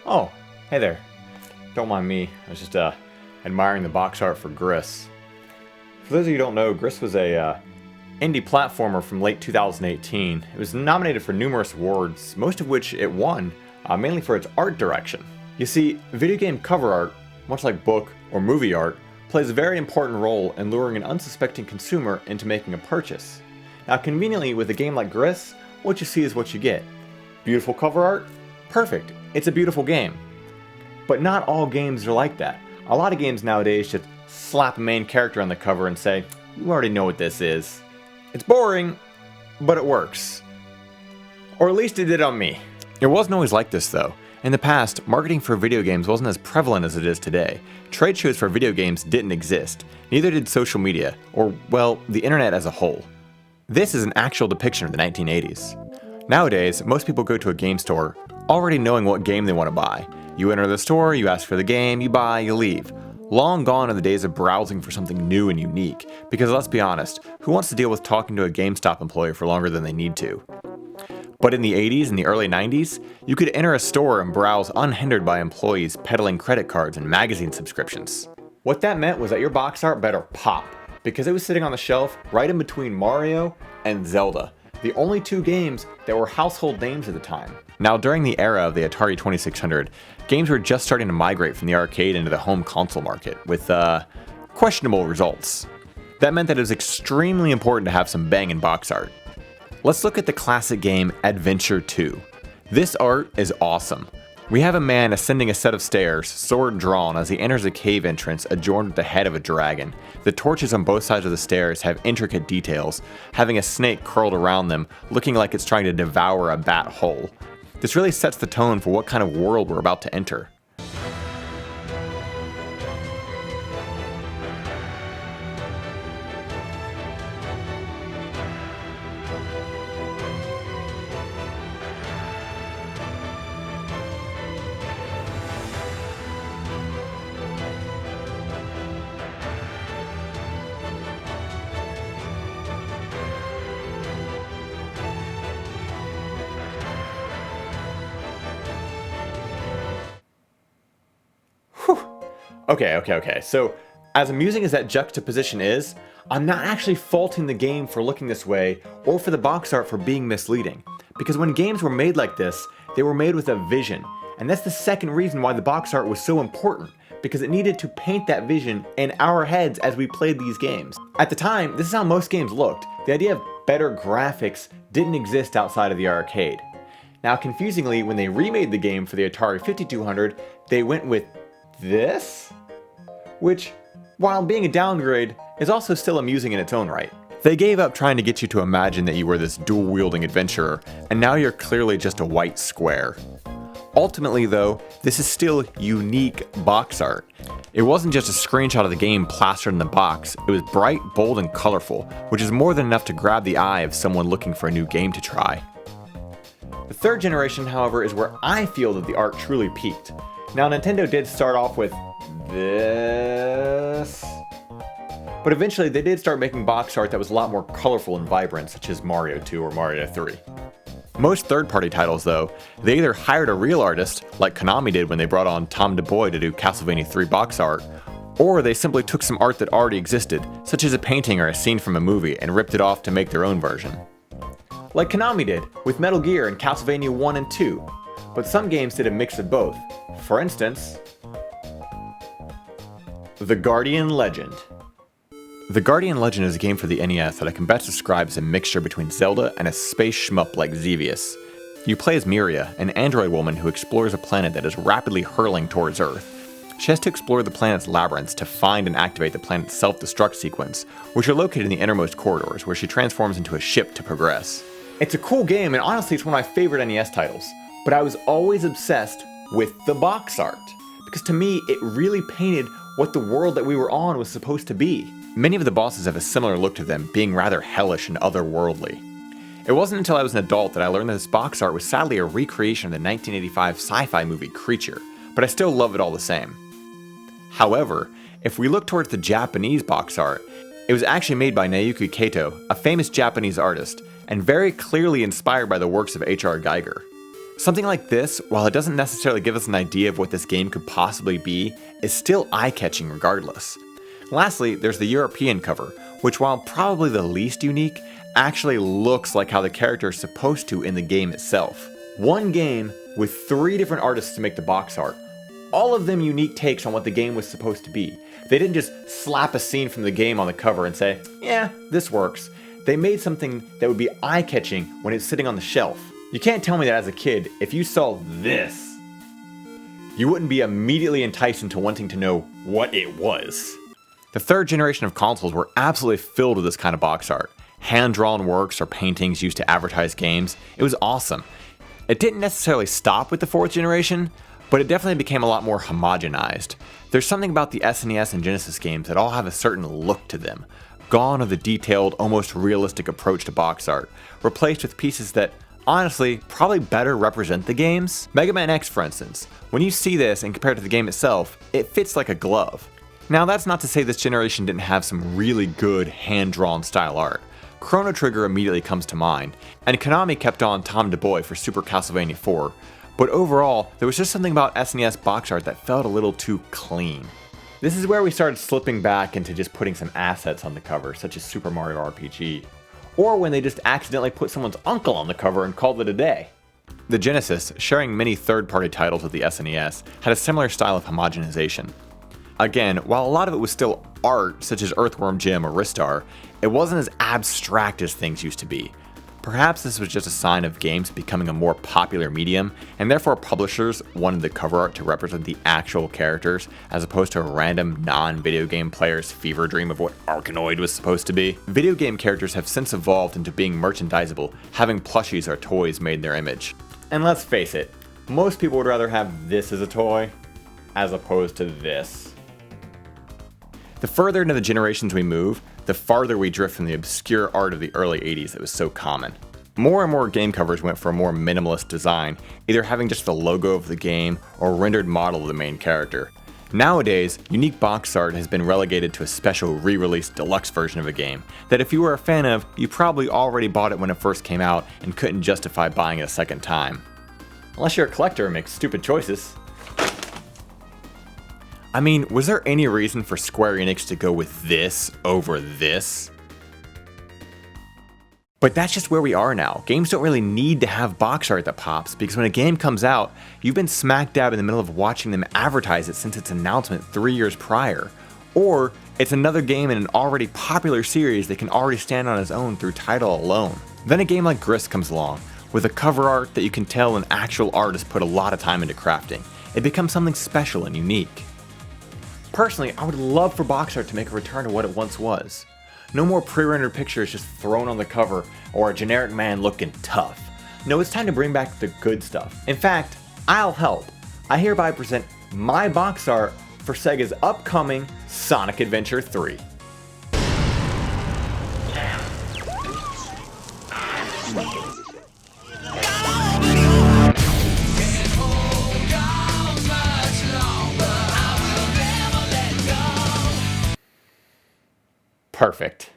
Oh, hey there. Don't mind me. I was just admiring the box art for Gris. For those of you who don't know, Gris was a indie platformer from late 2018. It was nominated for numerous awards, most of which it won, mainly for its art direction. You see, video game cover art, much like book or movie art, plays a very important role in luring an unsuspecting consumer into making a purchase. Now, conveniently, with a game like Gris, what you see is what you get. Beautiful cover art? Perfect. It's a beautiful game. But not all games are like that. A lot of games nowadays just slap a main character on the cover and say, you already know what this is. It's boring, but it works. Or at least it did on me. It wasn't always like this though. In the past, marketing for video games wasn't as prevalent as it is today. Trade shows for video games didn't exist. Neither did social media, or, well, the internet as a whole. This is an actual depiction of the 1980s. Nowadays, most people go to a game store already knowing what game they want to buy. You enter the store, you ask for the game, you buy, you leave. Long gone are the days of browsing for something new and unique, because let's be honest, who wants to deal with talking to a GameStop employee for longer than they need to? But in the 80s and the early 90s, you could enter a store and browse unhindered by employees peddling credit cards and magazine subscriptions. What that meant was that your box art better pop, because it was sitting on the shelf right in between Mario and Zelda, the only two games that were household names at the time. Now, during the era of the Atari 2600, games were just starting to migrate from the arcade into the home console market, with questionable results. That meant that it was extremely important to have some banging box art. Let's look at the classic game Adventure 2. This art is awesome. We have a man ascending a set of stairs, sword drawn, as he enters a cave entrance adorned with the head of a dragon. The torches on both sides of the stairs have intricate details, having a snake curled around them, looking like it's trying to devour a bat whole. This really sets the tone for what kind of world we're about to enter. Okay. So, as amusing as that juxtaposition is, I'm not actually faulting the game for looking this way or for the box art for being misleading. Because when games were made like this, they were made with a vision. And that's the second reason why the box art was so important, because it needed to paint that vision in our heads as we played these games. At the time, this is how most games looked. The idea of better graphics didn't exist outside of the arcade. Now, confusingly, when they remade the game for the Atari 5200, they went with this? Which, while being a downgrade, is also still amusing in its own right. They gave up trying to get you to imagine that you were this dual-wielding adventurer, and now you're clearly just a white square. Ultimately though, this is still unique box art. It wasn't just a screenshot of the game plastered in the box, it was bright, bold, and colorful, which is more than enough to grab the eye of someone looking for a new game to try. The third generation, however, is where I feel that the art truly peaked. Now, Nintendo did start off with this, but eventually they did start making box art that was a lot more colorful and vibrant, such as Mario 2 or Mario 3. Most third-party titles, though, they either hired a real artist, like Konami did when they brought on Tom DuBois to do Castlevania 3 box art, or they simply took some art that already existed, such as a painting or a scene from a movie, and ripped it off to make their own version. Like Konami did with Metal Gear and Castlevania 1 and 2, but some games did a mix of both. For instance, The Guardian Legend. The Guardian Legend is a game for the NES that I can best describe as a mixture between Zelda and a space shmup like Xevious. You play as Miria, an android woman who explores a planet that is rapidly hurling towards Earth. She has to explore the planet's labyrinths to find and activate the planet's self-destruct sequence, which are located in the innermost corridors, where she transforms into a ship to progress. It's a cool game, and honestly it's one of my favorite NES titles, but I was always obsessed with the box art, because to me it really painted what the world that we were on was supposed to be. Many of the bosses have a similar look to them, being rather hellish and otherworldly. It wasn't until I was an adult that I learned that this box art was sadly a recreation of the 1985 sci-fi movie Creature, but I still love it all the same. However, if we look towards the Japanese box art, it was actually made by Naoki Kato, a famous Japanese artist, and very clearly inspired by the works of H.R. Geiger. Something like this, while it doesn't necessarily give us an idea of what this game could possibly be, is still eye-catching regardless. Lastly, there's the European cover, which while probably the least unique, actually looks like how the character is supposed to in the game itself. One game with 3 different artists to make the box art, all of them unique takes on what the game was supposed to be. They didn't just slap a scene from the game on the cover and say, yeah, this works. They made something that would be eye-catching when it's sitting on the shelf. You can't tell me that as a kid, if you saw this, you wouldn't be immediately enticed into wanting to know what it was. The third generation of consoles were absolutely filled with this kind of box art. Hand-drawn works or paintings used to advertise games. It was awesome. It didn't necessarily stop with the 4th generation, but it definitely became a lot more homogenized. There's something about the SNES and Genesis games that all have a certain look to them. Gone are the detailed, almost realistic approach to box art, replaced with pieces that, honestly, probably better represent the games. Mega Man X, for instance. When you see this and compare it to the game itself, it fits like a glove. Now that's not to say this generation didn't have some really good hand-drawn style art. Chrono Trigger immediately comes to mind, and Konami kept on Tom DeBoy for Super Castlevania 4, but overall, there was just something about SNES box art that felt a little too clean. This is where we started slipping back into just putting some assets on the cover, such as Super Mario RPG. Or when they just accidentally put someone's uncle on the cover and called it a day. The Genesis, sharing many third-party titles with the SNES, had a similar style of homogenization. Again, while a lot of it was still art, such as Earthworm Jim or Ristar, it wasn't as abstract as things used to be. Perhaps this was just a sign of games becoming a more popular medium, and therefore publishers wanted the cover art to represent the actual characters, as opposed to a random non-video game player's fever dream of what Arkanoid was supposed to be. Video game characters have since evolved into being merchandisable, having plushies or toys made in their image. And let's face it, most people would rather have this as a toy, as opposed to this. The further into the generations we move, the farther we drift from the obscure art of the early 80s that was so common. More and more game covers went for a more minimalist design, either having just the logo of the game or a rendered model of the main character. Nowadays, unique box art has been relegated to a special re-release deluxe version of a game that if you were a fan of, you probably already bought it when it first came out and couldn't justify buying it a second time. Unless you're a collector and make stupid choices. I mean, was there any reason for Square Enix to go with this over this? But that's just where we are now. Games don't really need to have box art that pops, because when a game comes out, you've been smack dab in the middle of watching them advertise it since its announcement 3 years prior. Or it's another game in an already popular series that can already stand on its own through title alone. Then a game like Gris comes along, with a cover art that you can tell an actual artist put a lot of time into crafting. It becomes something special and unique. Personally, I would love for box art to make a return to what it once was. No more pre-rendered pictures just thrown on the cover or a generic man looking tough. No, it's time to bring back the good stuff. In fact, I'll help. I hereby present my box art for Sega's upcoming Sonic Adventure 3. Perfect.